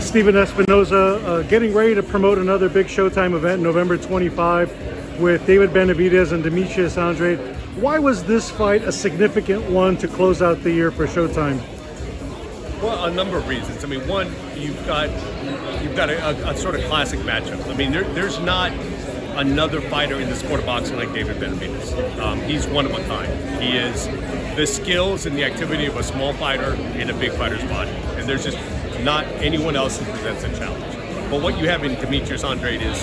Stephen Espinoza getting ready to promote another big Showtime event, November 25, with David Benavidez and Demetrius Andrade. Why was this fight a significant one to close out the year for Showtime? Well, a number of reasons. I mean, one, you've got a sort of classic matchup. I mean, there's not another fighter in the sport of boxing like David Benavidez. He's one of a kind. He is the skills and the activity of a small fighter in a big fighter's body, and there's just not anyone else who presents a challenge. But what you have in Demetrius Andrade is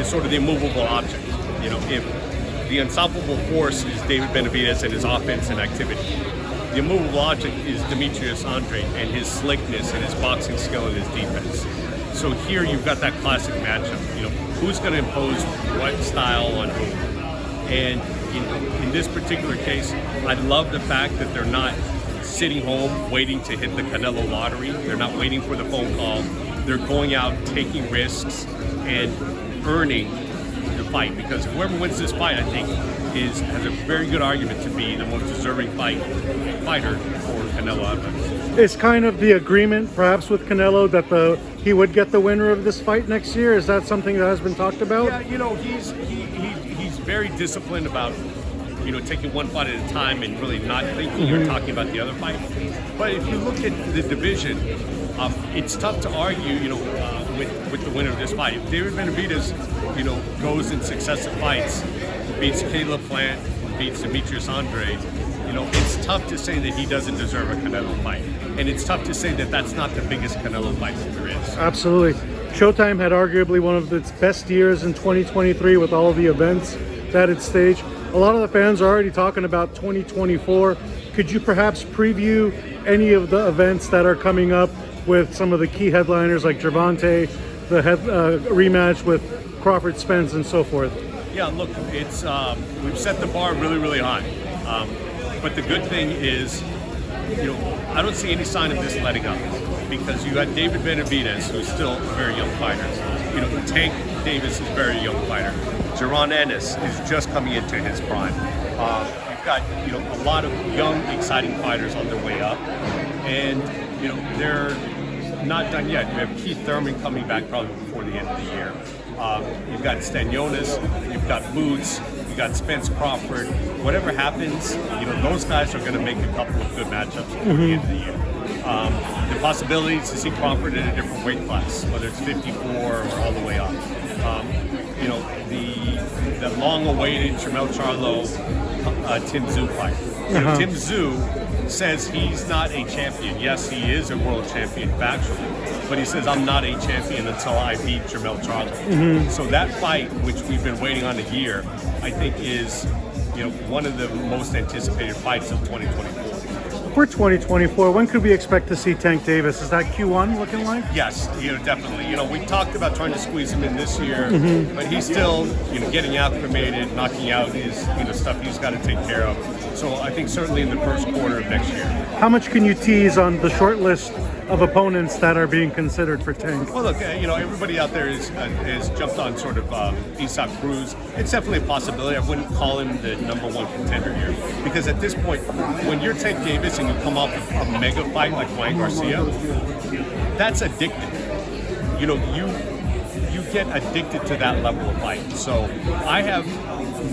sort of the immovable object. You know, if the unstoppable force is David Benavidez and his offense and activity, the immovable object is Demetrius Andrade and his slickness and his boxing skill and his defense. So here you've got that classic matchup. You know, who's going to impose what style on who? And in this particular case, I love the fact that they're not sitting home waiting to hit the Canelo lottery. They're not waiting for the phone call. They're going out, taking risks, and earning the fight. Because whoever wins this fight, I think, has a very good argument to be the most deserving fighter for Canelo Alvarez. Is kind of the agreement, perhaps, with Canelo that he would get the winner of this fight next year? Is that something that has been talked about? Yeah, you know, he's very disciplined about, you know, taking one fight at a time and really not thinking or talking about the other fight. But if you look at the division, it's tough to argue, you know, with the winner of this fight. If David Benavidez, you know, goes in successive fights, beats Caleb Plant, beats Demetrius Andrade, you know, it's tough to say that he doesn't deserve a Canelo fight. And it's tough to say that that's not the biggest Canelo fight that there is. Absolutely. Showtime had arguably one of its best years in 2023 with all of the events that it staged. A lot of the fans are already talking about 2024. Could you perhaps preview any of the events that are coming up with some of the key headliners like Gervonta, the rematch with Crawford Spence, and so forth? Yeah, look, it's we've set the bar really, really high. But the good thing is, you know, I don't see any sign of this letting up, because you got David Benavidez, who's still a very young fighter. You know, Tank Davis is a very young fighter. Jaron Ennis is just coming into his prime. You've got, you know, a lot of young, exciting fighters on their way up, and you know they're not done yet. You have Keith Thurman coming back probably before the end of the year. You've got Stanionis, you've got Boots, you've got Spence Crawford. Whatever happens, you know, those guys are going to make a couple of good matchups before the end of the year. The possibilities to see Crawford in a different weight class, whether it's 54 or all the way up. You know, the long-awaited Jermell Charlo, Tim Tszyu fight. You know, Tim Tszyu says he's not a champion. Yes, he is a world champion factually, but he says, I'm not a champion until I beat Jermell Charlo. So that fight, which we've been waiting on a year, I think is, you know, one of the most anticipated fights of 2024. For 2024, when could we expect to see Tank Davis? Is that Q1 looking like? Yes, you know, definitely. You know, we talked about trying to squeeze him in this year, but he's still, you know, getting acclimated, knocking out his, you know, stuff he's got to take care of. So I think certainly in the first quarter of next year. How much can you tease on the short list of opponents that are being considered for Tank? Well, look, you know, everybody out there is jumped on sort of Isaac Cruz. It's definitely a possibility. I wouldn't call him the #1 contender here, because at this point, when you're Tank Davis and you come off a mega fight like Ryan Garcia, that's addictive. You know, you get addicted to that level of fight. So I have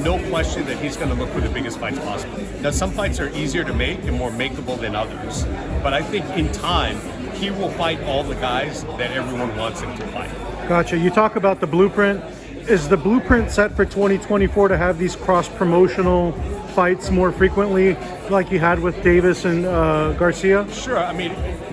no question that he's going to look for the biggest fights possible. Now, some fights are easier to make and more makeable than others, but I think in time, he will fight all the guys that everyone wants him to fight. Gotcha. You talk about the blueprint. Is the blueprint set for 2024 to have these cross-promotional fights more frequently, like you had with Davis and Garcia? Sure. I mean,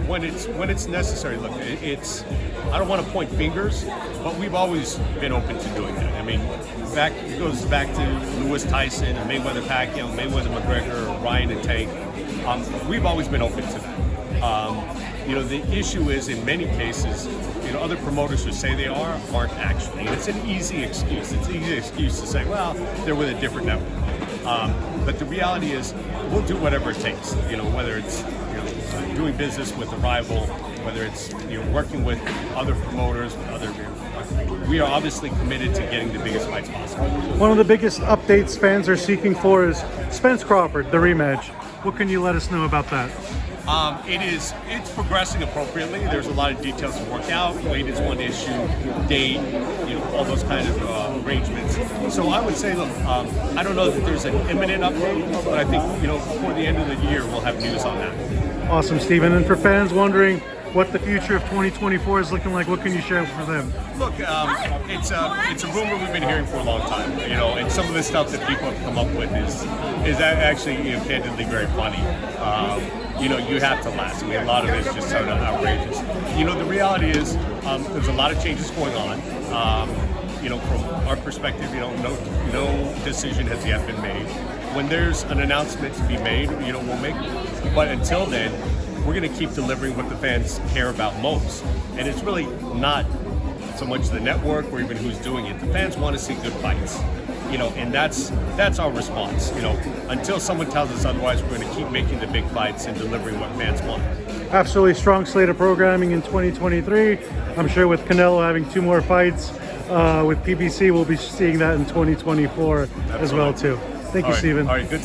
when it's necessary. Look, it's. I don't want to point fingers, but we've always been open to doing that. I mean, it goes back to Lewis Tyson and Mayweather Pacquiao, Mayweather McGregor, Ryan and Tank. We've always been open to that. You know, the issue is in many cases, you know, other promoters who say they aren't actually. And it's an easy excuse. It's an easy excuse to say, well, they're with a different network. But the reality is, we'll do whatever it takes. You know, whether it's, you know, doing business with a rival, whether it's, you know, working with other promoters, we are obviously committed to getting the biggest fights possible. One of the biggest updates fans are seeking for is Spence Crawford, the rematch. What can you let us know about that? It's progressing appropriately. There's a lot of details to work out. Latest one issue, date, all those kind of arrangements. So I would say, look, I don't know that there's an imminent update, but I think before the end of the year we'll have news on that. Awesome, Stephen. And for fans wondering what the future of 2024 is looking like, what can you share for them? Look, it's a rumor we've been hearing for a long time, and some of the stuff that people have come up with is actually candidly very funny. You have to laugh. I mean, a lot of it is just sort of outrageous. The reality is there's a lot of changes going on. From our perspective, no decision has yet been made. When there's an announcement to be made, we'll make it. But until then, we're going to keep delivering what the fans care about most. And it's really not so much the network or even who's doing it. The fans want to see good fights, and that's our response. Until someone tells us otherwise, we're going to keep making the big fights and delivering what fans want. Absolutely strong slate of programming in 2023. I'm sure with Canelo having 2 more fights with PBC, we'll be seeing that in 2024 as well too. Thank you, Stephen. All right, good.